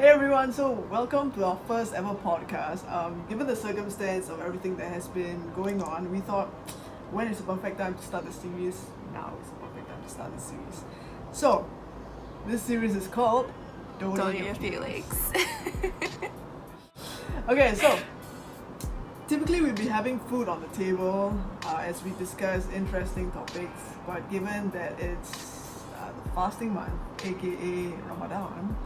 Hey everyone, so welcome to our first ever podcast. Given the circumstance of everything that has been going on, we thought when is the perfect time to start the series? Now is the perfect time to start the series. So, this series is called Don't Eat Your Feelings. Okay, so typically we'd be having food on the table as we discuss interesting topics, but given that it's the fasting month, aka Ramadan,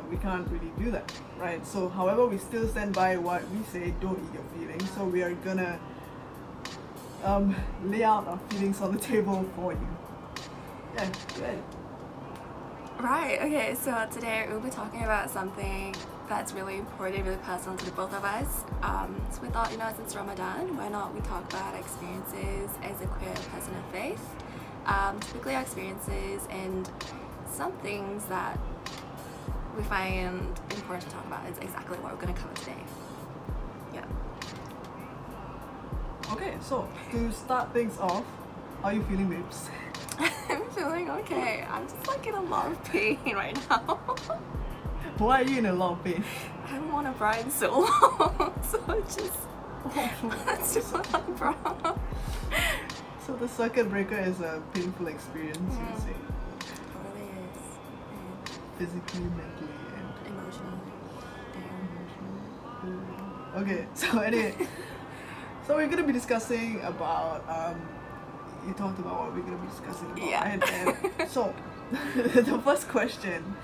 we can't really do that, right? So, however, we still stand by what we say, don't eat your feelings. So, we are gonna lay out our feelings on the table for you. Yeah, good. Right, okay, so today we'll be talking about something that's really important, really personal to the both of us. So we thought, since Ramadan, why not we talk about our experiences as a queer person of faith, typically our experiences and some things that we find important to talk about is exactly what we're going to cover today. Yeah. Okay, so to start things off, how are you feeling, babes? I'm feeling okay. I'm just like in a lot of pain right now. Why are you in a lot of pain? I haven't worn a bra in so long, so it's just that's just what I'm from. So the circuit breaker is a painful experience, you would say. It really is. Physically, mentally, and Emotionally. Okay, so anyway, so we're gonna be discussing about you talked about what we're gonna be discussing about, Yeah. right? And so the first question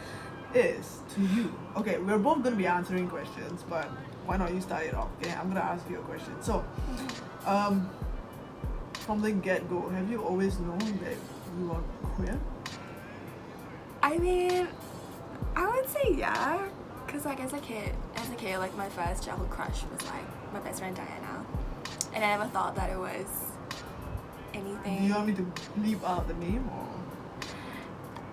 is to you. Okay, we're both gonna be answering questions, but why not you start it off? Okay, I'm gonna ask you a question. So, from the get-go, have you always known that you are queer? I mean, I would say yeah, because like as a kid, like my first childhood crush was like my best friend Diana, and I never thought that it was anything. Do you want me to leave out the name or?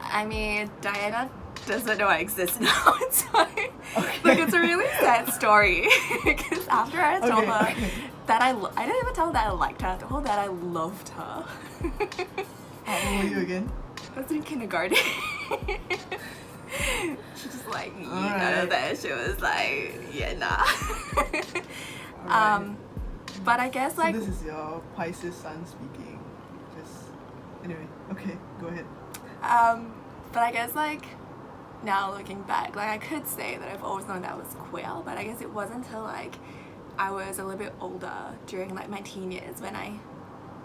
I mean, Diana doesn't know I exist now. It's like, Okay. like it's a really sad story because after I told her Okay. that I didn't even tell her that I liked her. I told her that I loved her. How old were you again? I was in kindergarten. She just like Alright. that. She was like, yeah, nah. Alright. But I guess like So this is your Pisces sun speaking. Just anyway, okay, go ahead. but I guess like now looking back, like I could say that I've always known that I was queer, but I guess it wasn't until like I was a little bit older during like my teen years when I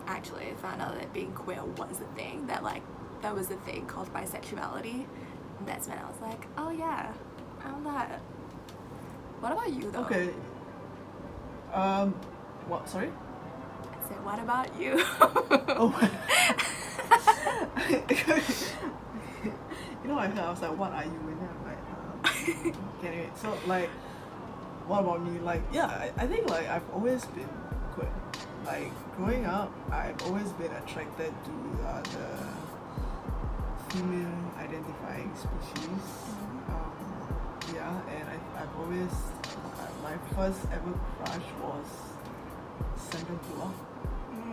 actually found out that being queer was a thing, that was a thing called bisexuality. And that's when I was like, oh yeah, I'm that. What about you though? Okay. What? Sorry. I said, what about you? Oh. You know, I was like, what are you? And then I'm like, okay, anyway. So like, what about me? Like, yeah, I think like I've always been queer. Like growing up, I've always been attracted to the female identifying species. Yeah, and I've always my first ever crush was Sandra Bullock.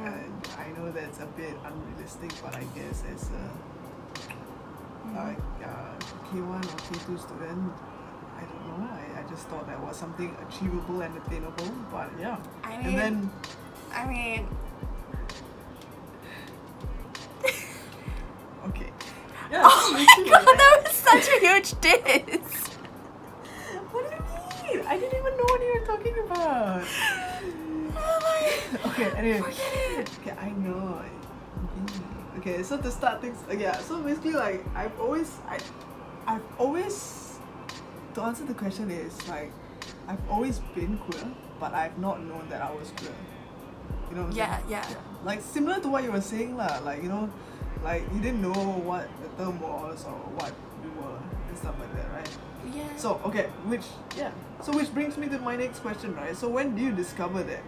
And I know that's a bit unrealistic, but I guess as a K1 or K2 student, I don't know. I just thought that was something achievable and attainable. But yeah, and then I mean, okay. Yeah, oh my god, that was such a huge diss. What do you mean? I didn't even know what you were talking about. Okay, anyway. Okay, I know. Okay, so to start things, yeah. So basically, like I've always, to answer the question is like, I've always been queer, but I've not known that I was queer. You know what I'm saying? Yeah. Like similar to what you were saying, lah. Like like you didn't know what the term was or what you were and stuff like that, right? Yeah. So okay, which brings me to my next question, right? So when do you discover that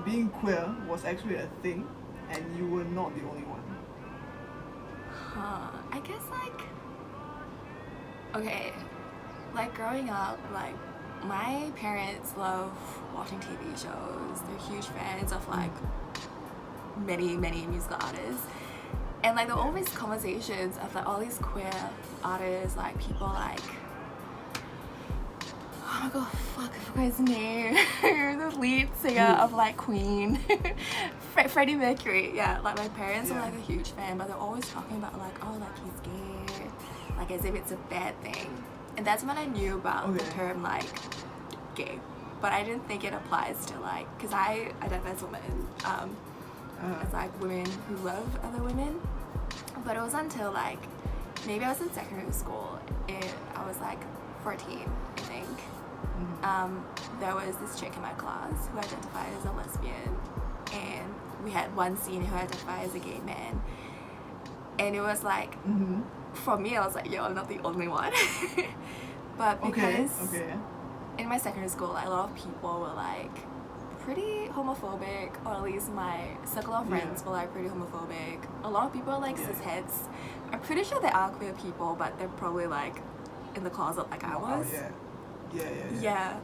being queer was actually a thing and you were not the only one? I guess like, okay, like growing up, like my parents love watching TV shows. They're huge fans of like many musical artists, and like there were always conversations of like all these queer artists, like people like oh fuck, I forgot his name. The lead singer of like Queen. Freddie Mercury. Yeah, like my parents are like a huge fan, but they're always talking about like, oh, like he's gay, like as if it's a bad thing. And that's when I knew about the term like gay, but I didn't think it applies to like, because I identify as a woman, as like women who love other women. But it was until like maybe I was in secondary school, I was like 14, I think. There was this chick in my class who identified as a lesbian, and we had one senior who identified as a gay man, and it was like for me, I was like, yo, I'm not the only one. But because in my secondary school, like, a lot of people were like pretty homophobic, or at least my circle of friends were like pretty homophobic. A lot of people are like cisheads. I'm pretty sure there are queer people, but they're probably like in the closet like I was. Yeah.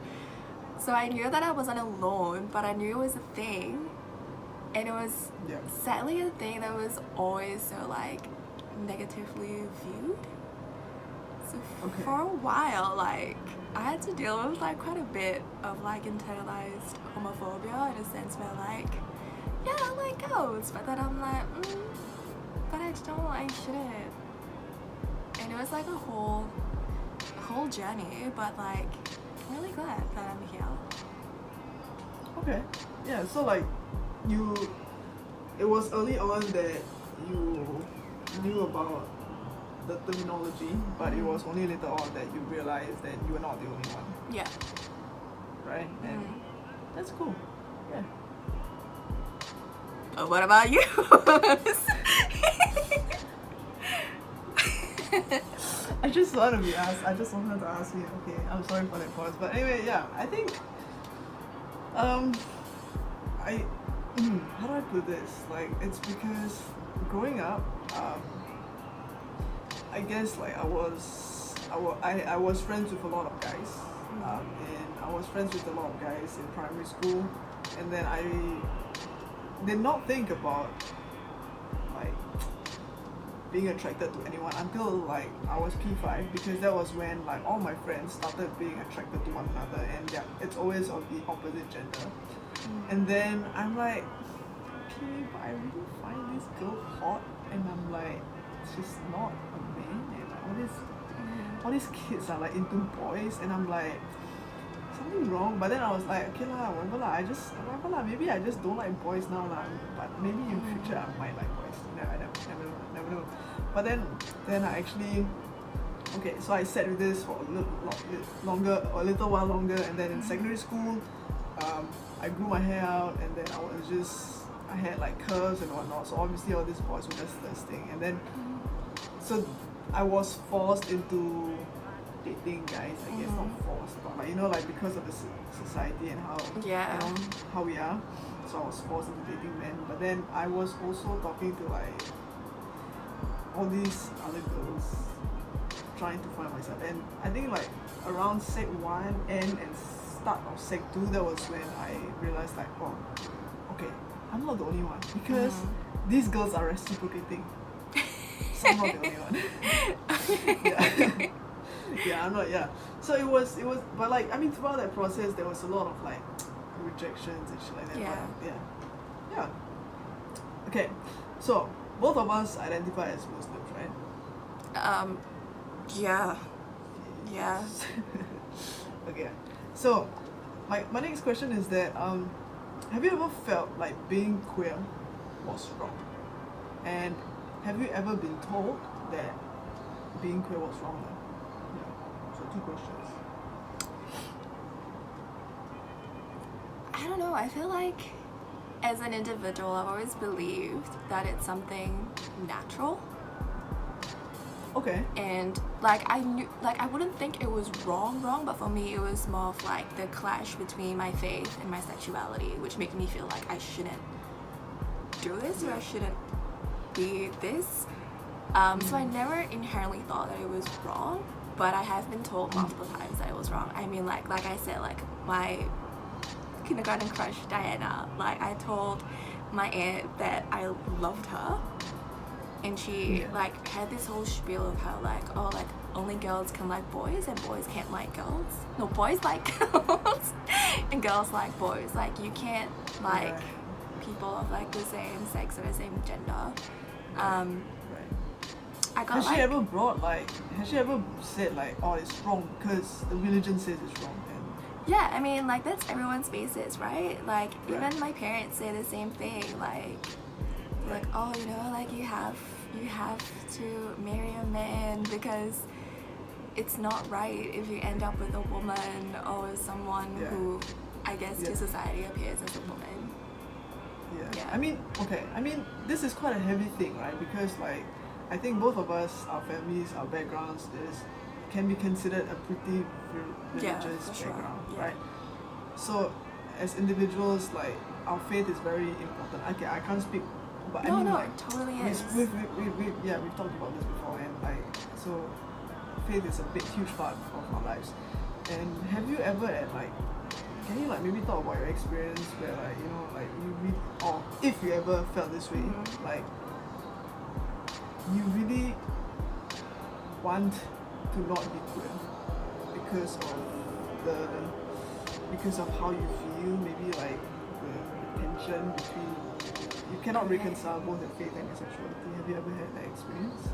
So I knew that I wasn't alone, but I knew it was a thing, and it was sadly a thing that was always so like negatively viewed. So for a while, like, I had to deal with like quite a bit of like internalized homophobia, in a sense where like, yeah, I like girls, but then I'm like, but I shouldn't. And it was like a whole journey, but like, I'm really glad that I'm here. Okay. Yeah, so like it was early on that you knew about the terminology, but it was only later on that you realized that you were not the only one. Yeah. Right? And that's cool. Yeah. But what about you? I just wanted to ask you. Okay, I'm sorry for that pause. But anyway, yeah, I think how do I put this? Like, it's because growing up, I guess like I was friends with a lot of guys, and I was friends with a lot of guys in primary school, and then I did not think about like being attracted to anyone until like I was P5, because that was when like all my friends started being attracted to one another, and yeah, it's always of the opposite gender. And then I'm like, okay, but I really find this girl hot, and I'm like, she's not a man, and like all these kids are like into boys, and I'm like, something wrong. But then I was like, okay lah, whatever lah, maybe I just don't like boys now lah, but maybe in future I might like boys. I never know. But then I actually, okay, so I sat with this for a little while longer, and then in secondary school, I grew my hair out, and then I had like curves and whatnot, so obviously all these boys were just thirsting, and then so I was forced into dating guys, I guess. Not forced, but like, you know, like because of the society and how you know, how we are, so I was forced into dating men. But then I was also talking to like all these other girls, trying to find myself, and I think like around Sec 1 and start of Sec 2, that was when I realized like, oh, okay, I'm not the only one, because these girls are reciprocating. So I'm not the only one. I'm not. So it was, but like, I mean, throughout that process, there was a lot of like rejections and shit like that. But, yeah. Okay, so both of us identify as Muslims, right? Yeah. Okay, so my next question is that have you ever felt like being queer was wrong? And have you ever been told that being queer was wrong? Yeah. So 2 questions. I don't know, I feel like as an individual, I've always believed that it's something natural. Okay. And like I knew, like I wouldn't think it was wrong, but for me it was more of like the clash between my faith and my sexuality, which made me feel like I shouldn't do this, or I shouldn't be this. So I never inherently thought that it was wrong, but I have been told multiple times that it was wrong. I mean, like I said, like my kindergarten crush Diana, like I told my aunt that I loved her, and she like had this whole spiel of how like, oh, like only girls can like boys and boys can't like girls. No, boys like girls and girls like boys. Like you can't like Right. people of like the same sex or the same gender. Right. I got Has like she ever has she ever said like, oh, it's wrong because the religion says it's wrong? yeah, I mean like that's everyone's basis, right? Like Right. even my parents say the same thing. Like oh, you know, like you have to marry a man because it's not right if you end up with a woman or someone Yeah. who I guess Yeah. to society appears as a woman. Yeah. Yeah. I mean, this is quite a heavy thing, right? Because like, I think both of us, our families, our backgrounds can be considered a pretty religious for sure. background, Yeah. right? So, as individuals, like our faith is very important. Okay, I can't speak, but No, I mean, no, like, it totally is. we've talked about this before, and like, so faith is a big, huge part of our lives. And have you ever can you like maybe talk about your experience where like, you know, like you read, or if you ever felt this way, Mhm. like you really want to not be queer because of because of how you feel, maybe like the tension between, you cannot reconcile both your faith and your sexuality. Have you ever had that experience?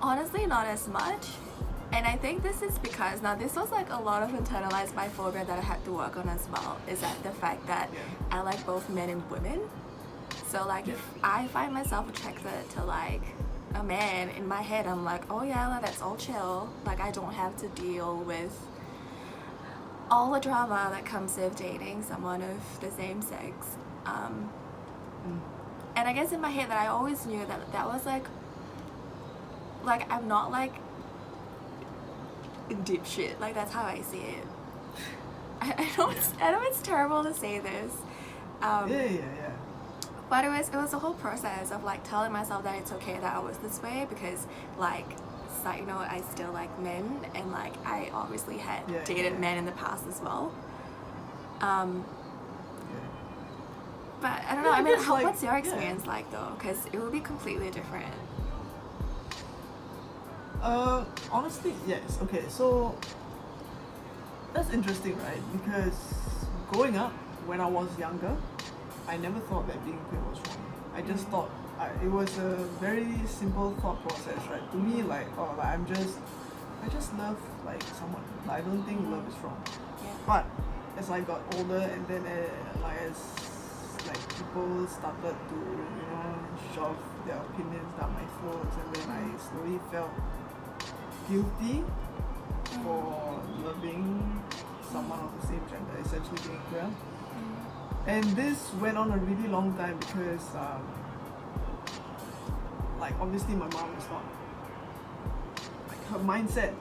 Honestly, not as much. And I think this is because now this was like a lot of internalized biphobia that I had to work on as well. Is that the fact that Yeah. I like both men and women. So like if I find myself attracted to like a man, in my head I'm like, oh yeah, like, that's all chill. Like I don't have to deal with all the drama that comes with dating someone of the same sex. And I guess in my head that I always knew that that was like I'm not like in deep shit. Like that's how I see it. I know it's terrible to say this. Yeah. But it was a whole process of like telling myself that it's okay that I was this way because like side note, I still like men and like I obviously had dated men in the past as well. But I don't know. Yeah, I I mean, guess, like, what's your experience like though? Because it will be completely different. Honestly, yes. Okay, so that's interesting, right? Because growing up, when I was younger, I never thought that being queer was wrong. I just thought it was a very simple thought process, right? To me, like, oh, like I just love like someone. Like, I don't think love is wrong. Yeah. But as I got older, and then as like people started to, you know, shove their opinions down my throat, and then I slowly felt guilty for loving someone of the same gender, essentially being queer. And this went on a really long time because like obviously my mom is not, like her mindset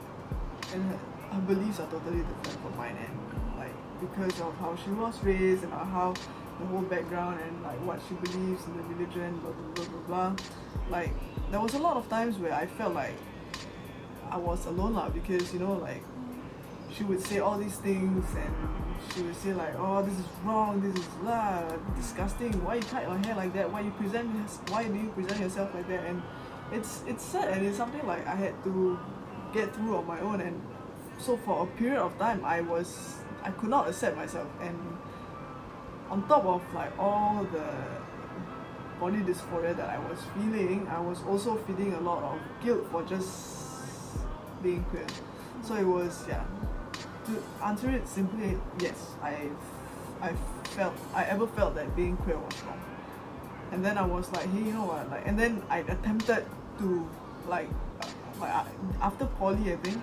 and her beliefs are totally different from mine, and like because of how she was raised and how the whole background and like what she believes in the religion, blah blah blah blah blah. Like there was a lot of times where I felt like I was alone lah, because you know, like she would say all these things and she would say like, oh, this is wrong, this is disgusting, why you cut your hair like that, why do you present yourself like that? And it's sad, and it's something like I had to get through on my own. And so for a period of time I could not accept myself, and on top of like all the body dysphoria that I was feeling, I was also feeling a lot of guilt for just being queer. So it was, to answer it simply, yes, I ever felt that being queer was wrong. And then I was like, hey, you know what, like, and then I attempted to after poly, I think,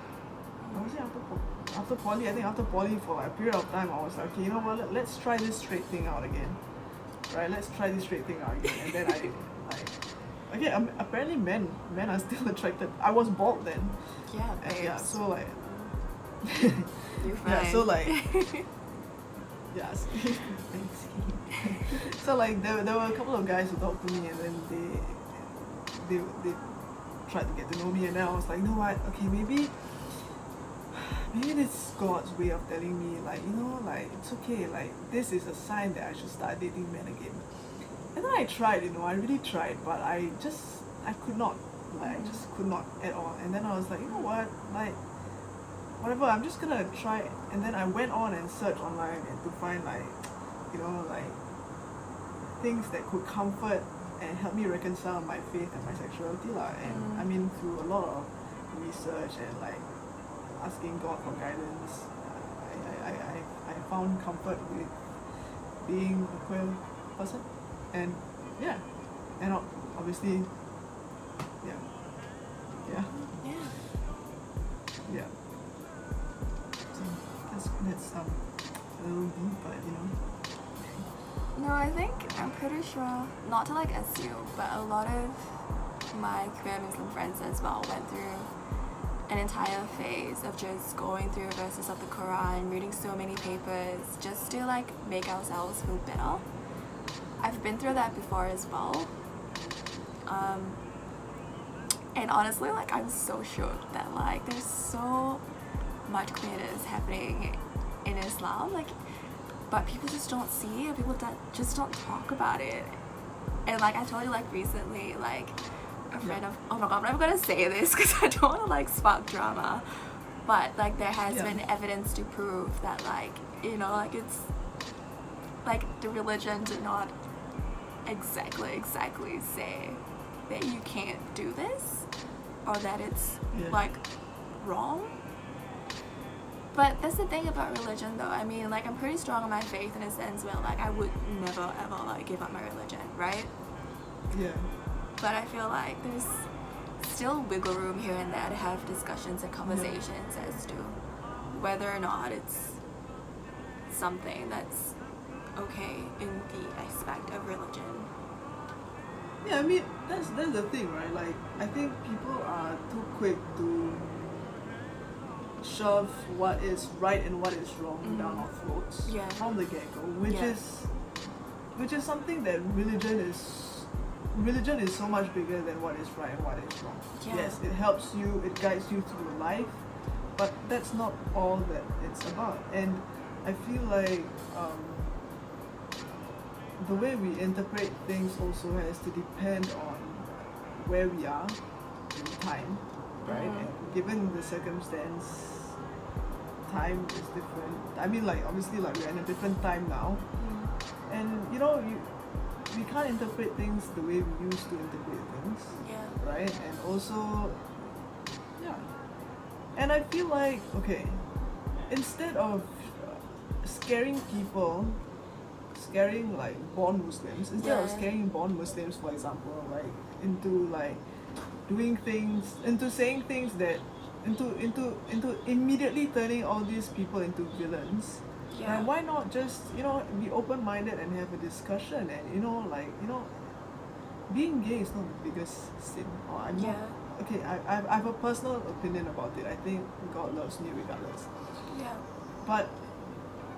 after poly for like a period of time, I was like, okay, you know what, let's try this straight thing out again, right? Let's try this straight thing out again. And then apparently men are still attracted. I was bald then. Yeah, And so like you're fine. yeah, so like yes. So like there were a couple of guys who talked to me, and then they tried to get to know me, and then I was like, you know what, okay, maybe this is God's way of telling me, like, you know, like, it's okay, like, this is a sign that I should start dating men again. And then I tried, you know, I really tried, but I could not. Like, I just could not at all. And then I was like, you know what? Like, whatever, I'm just gonna try it. And then I went on and searched online and to find like, like things that could comfort and help me reconcile my faith and my sexuality lah. And I mean, through a lot of research and like asking God for guidance, I found comfort with being a queer person. And yeah, and obviously, yeah, Yeah. yeah. So that's a little deep, but No, I think I'm pretty sure, not to like assume, but a lot of my queer Muslim friends as well went through an entire phase of just going through verses of the Quran, reading so many papers, just to like make ourselves feel better. I've been through that before as well. And honestly, like, I'm so shook that like there's so much queerness happening in Islam, like, but people just don't see it, people that just don't talk about it. And like I told you, like recently, like a friend of, oh my god, I'm never gonna say this because I don't want to like spark drama, but like there has been evidence to prove that like, like it's like the religion did not exactly say that you can't do this or that it's like wrong. But that's the thing about religion though. I mean, like, I'm pretty strong on my faith in a sense where like I would never ever like give up my religion, right? Yeah. But I feel like there's still wiggle room here and there to have discussions and conversations as to whether or not it's something that's okay in the aspect of religion. Yeah, I mean, that's the thing, right? Like, I think people are too quick to shove what is right and what is wrong down our throats from the get-go, which is something that religion is so much bigger than what is right and what is wrong. Yes, it helps you, it guides you through life, but that's not all that it's about. And I feel like the way we interpret things also has to depend on where we are in time, right? And given the circumstance, time is different. I mean, like, obviously, like, we're in a different time now, and we can't interpret things the way we used to interpret things, right? And also, and I feel like, okay, instead of scaring people, scaring like born Muslims, instead of scaring born Muslims, for example, like into like doing things, into saying things that, into immediately turning all these people into villains. And why not just be open-minded and have a discussion, and being gay is not the biggest sin. Or I'm not, okay, I have a personal opinion about it. I think God loves me regardless. But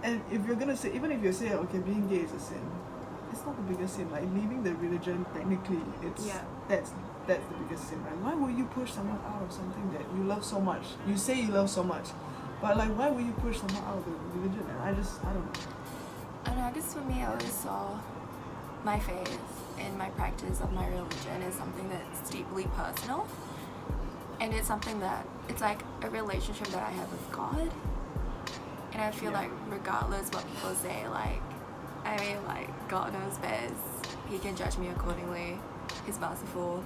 and if you're gonna say, even if you say, okay, being gay is a sin, it's not the biggest sin. Like, leaving the religion, technically, it's that's the biggest sin, right? Why would you push someone out of something that you love so much? You say you love so much, but like, why would you push someone out of the religion? And I don't know. And I guess for me, I always saw my faith and my practice of my religion as something that's deeply personal, and it's something that it's like a relationship that I have with God. And I feel like regardless what people say, like, I mean, like, God knows best. He can judge me accordingly. He's merciful.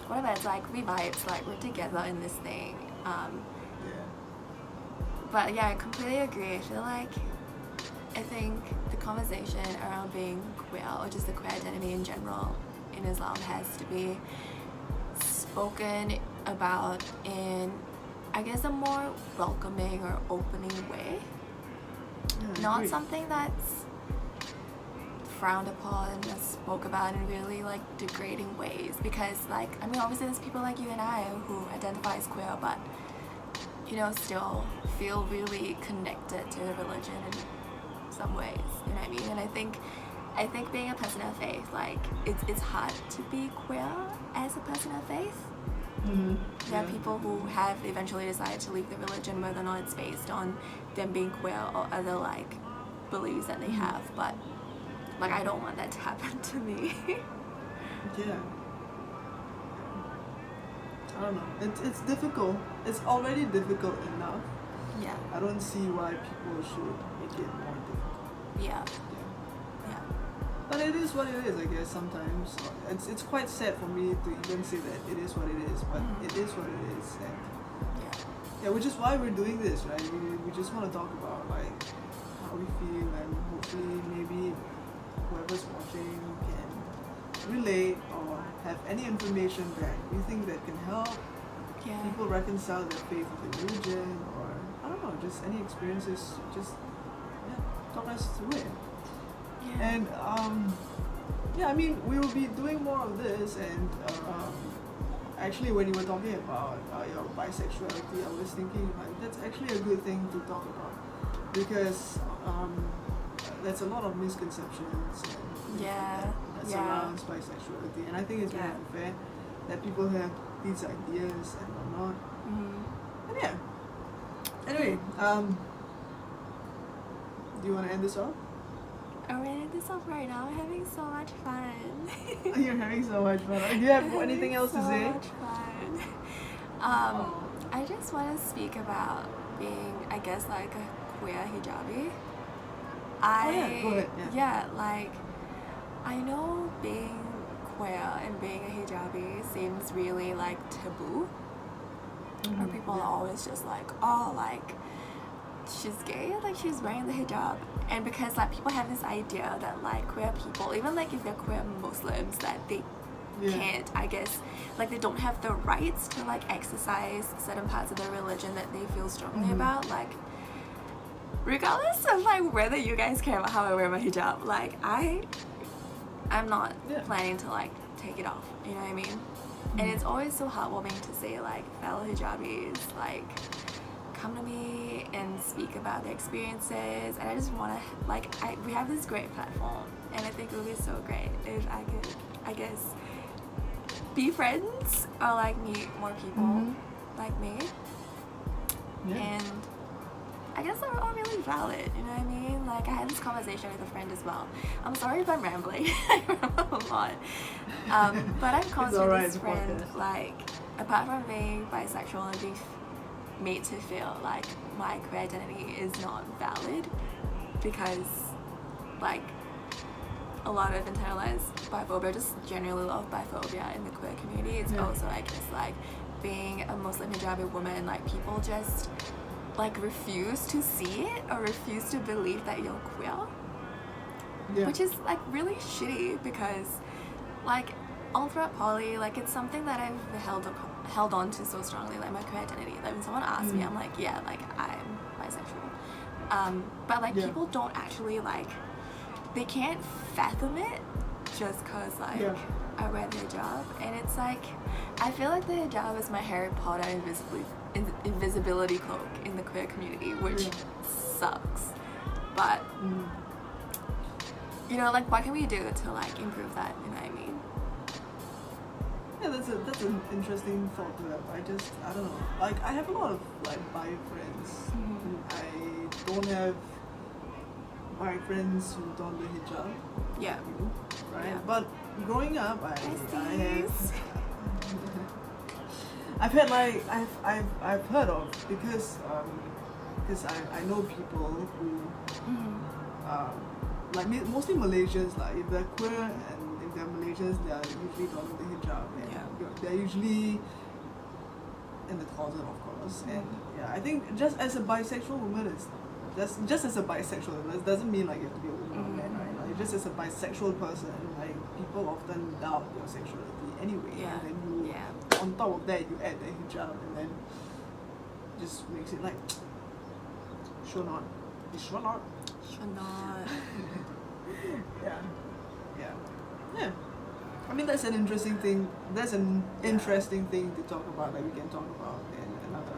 Whatever, it's like, we vibes, like, we're together in this thing. But yeah, I completely agree. I think the conversation around being queer, or just the queer identity in general in Islam, has to be spoken about in, I guess, a more welcoming or opening way. Not something that's frowned upon and spoke about in really like degrading ways, because like, I mean, obviously there's people like you and I who identify as queer but still feel really connected to the religion in some ways, you know what I mean? And I think being a person of faith, like, it's hard to be queer as a person of faith. There are people who have eventually decided to leave the religion, whether or not it's based on them being queer or other like beliefs that they have, but like, I don't want that to happen to me. I don't know. It's difficult. It's already difficult enough. Yeah. I don't see why people should make it more difficult. Yeah. Yeah. Yeah. But it is what it is, I guess, sometimes. It's quite sad for me to even say that it is what it is, but it is what it is. And yeah, which is why we're doing this, right? We just want to talk about like how we feel, and hopefully maybe whoever's watching can relate or have any information that you think that can help Yeah. people reconcile their faith with their religion, or I don't know, just any experiences, just talk us through it. Yeah. And I mean, we will be doing more of this. And actually, when you were talking about your bisexuality, I was thinking like that's actually a good thing to talk about, because there's a lot of misconceptions that surrounds bisexuality, and I think it's very unfair that people have these ideas and whatnot. And yeah. Anyway, do you want to end this off? I'm ending this off right now. I'm having so much fun. You're having so much fun. Do you have anything else to say? So much fun. I just want to speak about being, I guess, like a queer hijabi. Go ahead. Yeah, like, I know being queer and being a hijabi seems really, like, taboo. Or people are always just like, oh, like, she's gay, like, she's wearing the hijab. And because, like, people have this idea that, like, queer people, even, like, if they're queer Muslims, that they can't, I guess, like, they don't have the rights to, like, exercise certain parts of their religion that they feel strongly about. Like, regardless of, like, whether you guys care about how I wear my hijab, like, I'm not planning to, like, take it off, you know what I mean? And it's always so heartwarming to see, like, fellow hijabis, like, come to me and speak about their experiences. And I just want to, like, we have this great platform, and I think it would be so great if I could, I guess, be friends or, like, meet more people like me. And I guess they're all really valid, you know what I mean? Like, I had this conversation with a friend as well. I'm sorry if I'm rambling. I ramble a lot. But I'm constantly with this friend, like, apart from being bisexual and being made to feel like my queer identity is not valid, because, like, a lot of internalized biphobia, just generally a lot of biphobia in the queer community. It's also, I guess, like, being a Muslim hijabi woman, like, people just, like, refuse to see it or refuse to believe that you're queer, which is, like, really shitty, because, like, all throughout poly, like, it's something that I've held on to so strongly, like, my queer identity. Like, when someone asks me, I'm like, yeah, like, I'm bisexual. But, like, people don't actually, like, they can't fathom it just because, like, I wear the hijab. And it's like, I feel like the hijab is my Harry Potter invisibility cloak in the queer community, which sucks. But, you know, like, what can we do to, like, improve that, you know what I mean? Yeah, that's an interesting thought to have. I don't know. Like, I have a lot of, like, bi friends. I don't have bi friends who don the hijab. Yeah. Right? Yeah. But growing up, I've heard of, because I know people who like mostly Malaysians, like, if they're queer and if they're Malaysians, they are usually donning the hijab, and they're usually in the closet, of course. And I think just as a bisexual woman, just as a bisexual woman, it doesn't mean like you have to be a woman or a man, right? Like, just as a bisexual person, like, people often doubt your sexuality anyway, and then you on top of that you add the hijab, and then just makes it like sure not. Yeah. I mean, that's an interesting thing. That's an interesting thing to talk about that we can talk about in another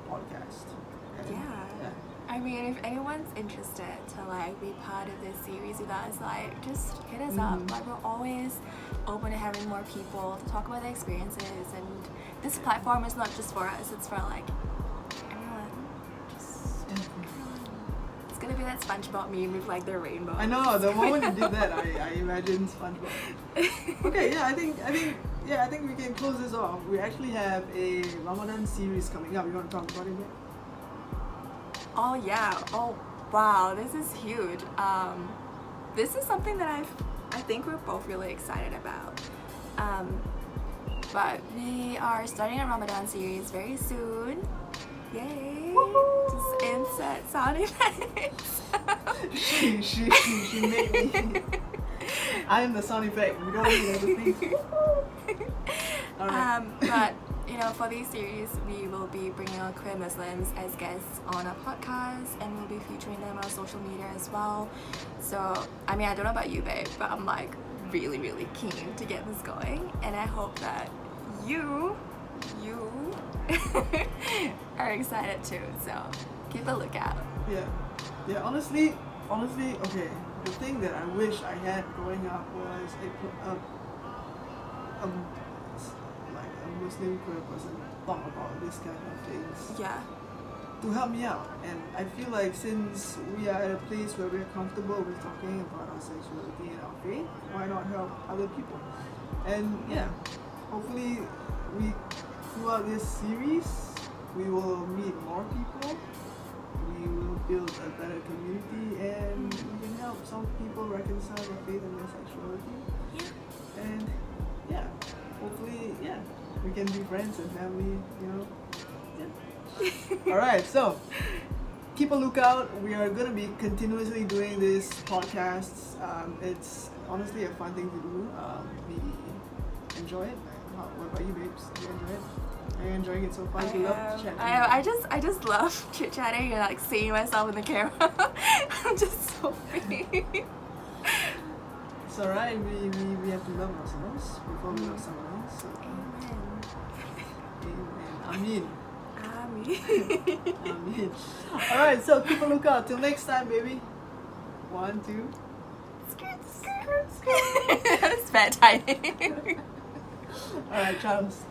podcast. I mean, if anyone's interested to, like, be part of this series with us, like, just hit us up. Like, we're always open to having more people to talk about their experiences, and this platform is not just for us, it's for, like, everyone. It's gonna be that SpongeBob meme with, like, the rainbow. I know, the moment you did that, I imagined SpongeBob. Okay, I think yeah, I think we can close this off. We actually have a Ramadan series coming up. You want to talk about it yet? Oh yeah. Oh wow. This is huge. This is something that I think we're both really excited about. But we are starting a Ramadan series very soon. Yay! Woohoo! Just insert sound effects. she made me. I am the sound effect. We don't need everything. Alright. But you know, for these series, we will be bringing on queer Muslims as guests on our podcast, and we'll be featuring them on social media as well. So, I mean, I don't know about you, babe, but I'm like really, really keen to get this going, and I hope that you are excited too. So, keep a lookout. Yeah. Honestly, okay. The thing that I wish I had growing up was like a Muslim queer person talk about this kind of things Yeah. to help me out. And I feel like since we are at a place where we're comfortable with talking about our sexuality and our faith, why not help other people? And yeah, hopefully throughout this series we will meet more people, we will build a better community, and we can help some people reconcile their faith and their sexuality. Yeah. And yeah, hopefully, yeah, we can be friends and family, you know. Yeah. Alright, so keep a lookout. We are going to be continuously doing these podcasts. It's honestly a fun thing to do. We enjoy it. What about you, babes? Do you enjoy it? Are you enjoying it so far? You love chatting? I just love chit chatting and like seeing myself in the camera. I'm just so free. It's alright. We have to love ourselves before we love someone else. So. Amen. Amen. Amen. Alright, so keep a lookout. Till next time, baby. 1, 2. Skirt. It's bad timing. Alright, Charles.